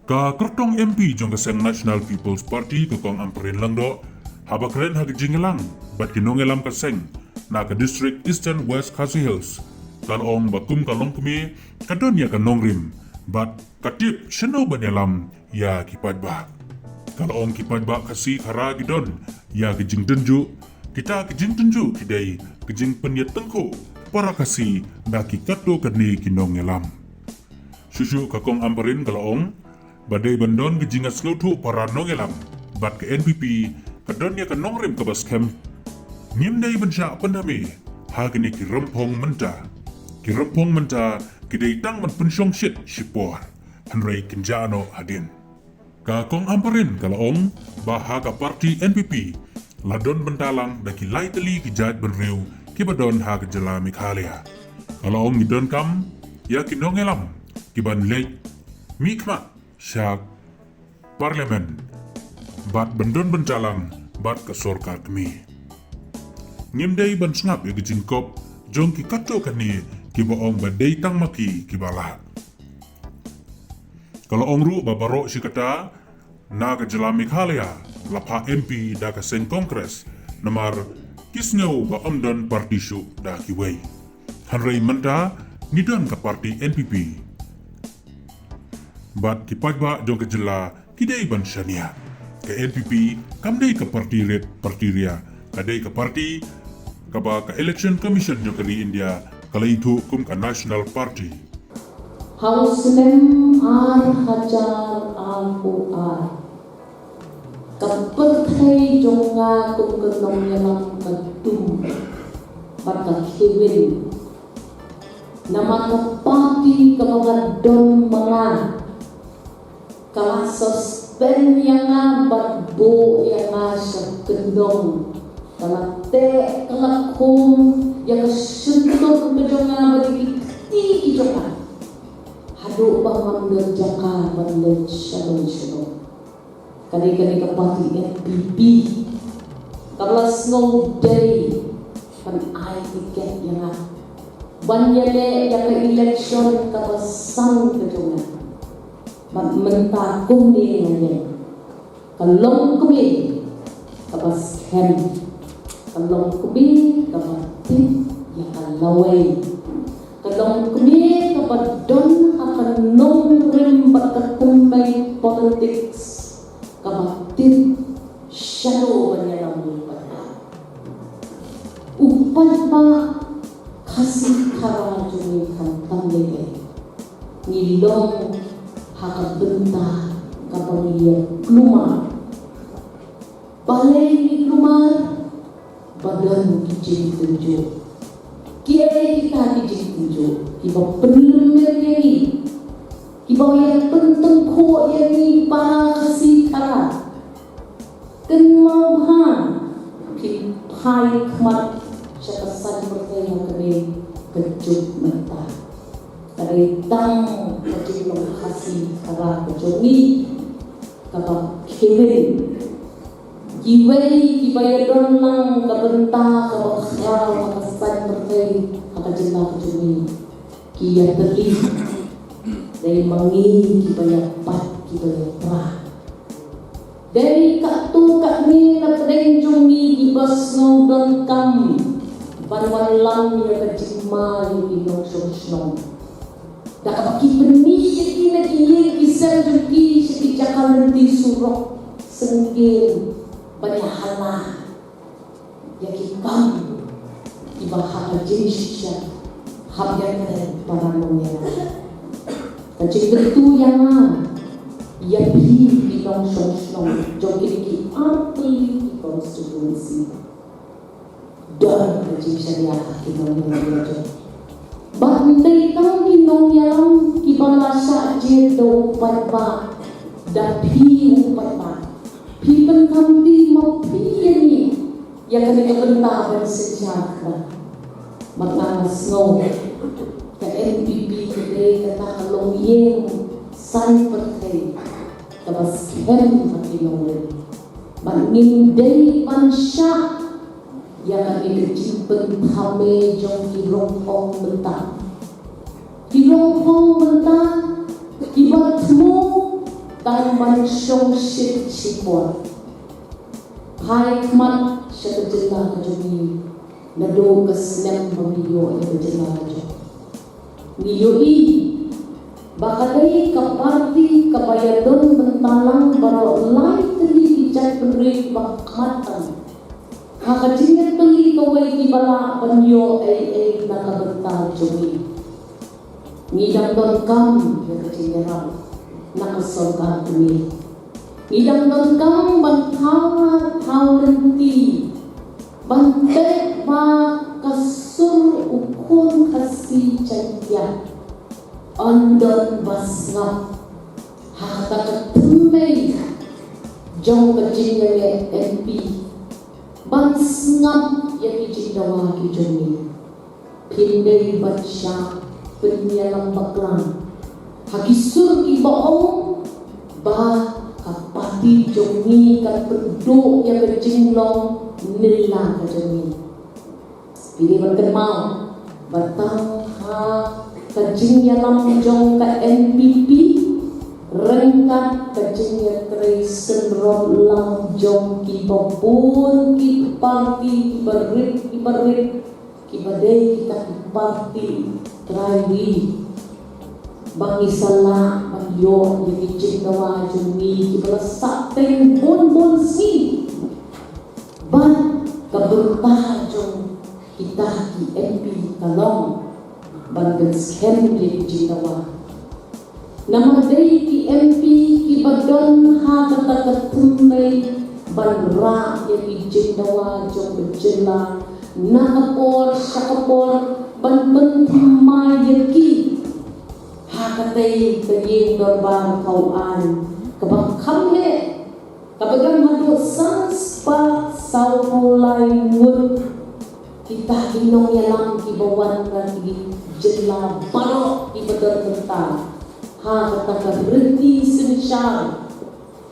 Ka kertong MP jong keseng National People's Party kekong amperin lang do, haba keren hagi jingelang, bat kinongelam keseng, na ke distrik Eastern West Khasi Hills. Kalong bakum kalong kemi, kadon ya kanong rim, bat katip seno banyalam, ya kipad ba. Kalong kipad ba kasi kara gidon, ya kejing tenju, kita kejing tenju kidai, kejing penyet tengko, para kasi na kikato kani kinongelam. Susu kakong amperin kalong, badai bandon kejingat selutu para nongelam, bat ke NPP, kadon ya kanong rim ke baskem, ngimdai bensya pendami, hagini ki rempong menta. Ki rempong menta kidai tang man pensyong shit sipor, hanrei kinjano hadin. Kakong amperin kalong, bahaga parti NPP, ladon bentalang daki lai teli ki jait benriu, ki badon haga jela mikhalia. Kalong ngidon kam, ya kinongelam, ki ban lej, mikma, syak parlemen, bat bendon bencalang, bat ke sorkar kemi. Ngimdai ban sengap ya kejingkop, jong ki kato kani, ki boong badai tang maki ki bala. Kalau ongru babarok si kata, na ke jela mikhalia, lapa MP da ke seng kongres, namar kisngau ba omdon parti syuk da ki wei. Hanrei menta, ngidon ke parti NPP. Bat kipaj ba jong kejela kidai ban syania. Ke NPP kamdai ke parti red parti ria. Kadai ke parti kaba ke election commission jong keri India kalai itu kum ke national party. Hauslem ar hajar ar kapethai jonga kum kenong yalang ketum bata kewin nama parti kabangan don mangan kala suspend yang bat bo yang sekendong kala te kala kum yang sentuh kejonga bagi ti jonga hadu bangun berjaka bandel shalom kali-kali ke parti NPP kala snow day kan ai tiket yang banyale yang election kala sang kejonga mentakum di ngene kalong kubi kapas hem kalong kubi kapati ya kalawai kalong kubi kapadon akan nong rim berkumbay politics kapati shadow banyalang pada upad pa kasih kara jumi kantang lele ngilong haka benta kapag iya klumar balay ni klumar badan kijing tunjuk kiai kita kijing tunjuk kiba penlemir ini kiba yang penteng ko ini para kasih kara kenmauhan kipai kmat syakasan berkaya kami kejuk menta Karitang kecilong kasih kara kejongi kapag kewin giway gibayadon lang kabenta kapag karaw makasan berkay kakajela kejongi kiya teli dari mangi gibayapat gibayapra dari kaktu kami napedeng jongi gibas ng don kam banwan lang ya kajima yung inong sosnong dah bagi benih jadi nak ia kisah jadi sekijakan nanti surok senggil banyak halah yang kikam dibahas jenis siap habisnya para nongnya macam itu yang ia pilih di nong joki di arti konstitusi dan jenis dia kita mengenai bandai kang kinong yang kibalasa je do parba da pi parba pi pen kam di mau pi ni yang kami kebenta bersejak makna snow ke NPP kede kata halong yeng san pertai tabas hem kinong bangin dei pansya yang kami kecimpen hame jong kirong mentah kirong mentah ibat mo ban syong shit sipor. Hai kmat siya kajela kajumi nado kasnem pamiyo ay kajela kajo. Niyoi bakadai kaparti kabayadon bentalang baro lai teli ijat penrik bakmatan. Hakajingan teli kawai kibala panyo ay nakabenta jumi. Ngidang don kam ya kajingan nakasorga kami. Ngidang don kam bantawa tau lenti bantek ba kasur ukun kasih cantia ondon basngap hata ketumei jong kajingan MP bansngap ya kijindawa kijoni pindai bansya penyalang baklang hagisur ibaong ba kapati jongi kat penduk yang berjinglong nila kajami. Ini berkenal batang ha kajing yalam jong ka NPP rengkat kajing ya traisen rod lang jong ki babun ki parti ibarit ki badai kita ki parti trawi bangi salah banyo jadi cintawa jumi kita sakten bon si ban kebertah jong kita ki MP kalong ban skem jadi cintawa nama day ki MP ki badon ha kata ketumai ban ra jadi cintawa jong berjela nakapor sakapor ban bentamai yaki hakatay kaying dorbang kauan kabang kamle kabagang hado sans pa saulay ngun kita hinong yalang kibawan kagi jela baro ibadar tentang ha kata berhenti sensyal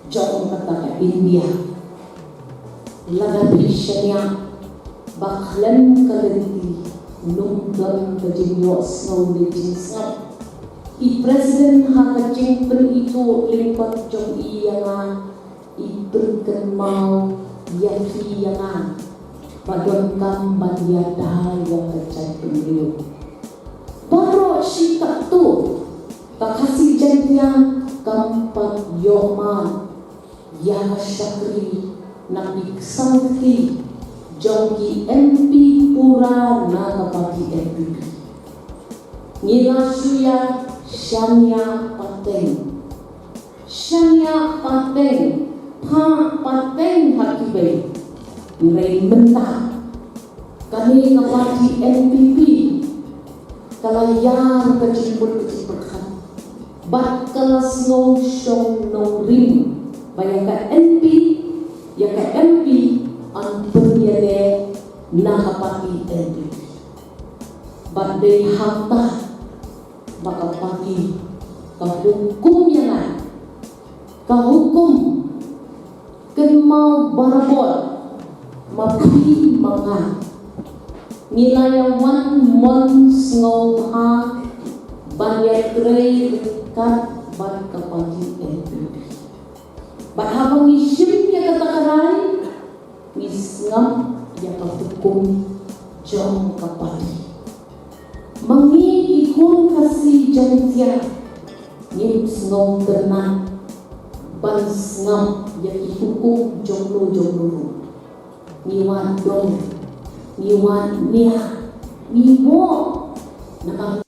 jong kata India lagapi syariah baklan kalenti nunggang kajinyos ng lejinsap i Presiden hakajing pen itu lipat jong iyangan i berkenal yaki yangan padon kam banyada yang kacai penriu baro sikap tu kakasih jantiang kampat yoman yang syakri nabi sangki jongki MP pura na kapati NPP nila suya Shania Pateng Pateng hakibai nilai mentah kami kapati NPP kalayang kecimput kan bat kelas ngong syong nong ring bayangkan NP ya ke MP an penyele nakapati NPP badai harta maka pagi kahukum yang kahukum kenmal barabot mapi mangan nilayawan mon ngolha banyak rei kat ban kapati NPP bahawang isim yang katakarai ngisngam yang kahukum jong kapati mengikun kasih jantia nyims ngom tenang bans ngam yang hukum jonglo niwan dong niwan nia niwo nakang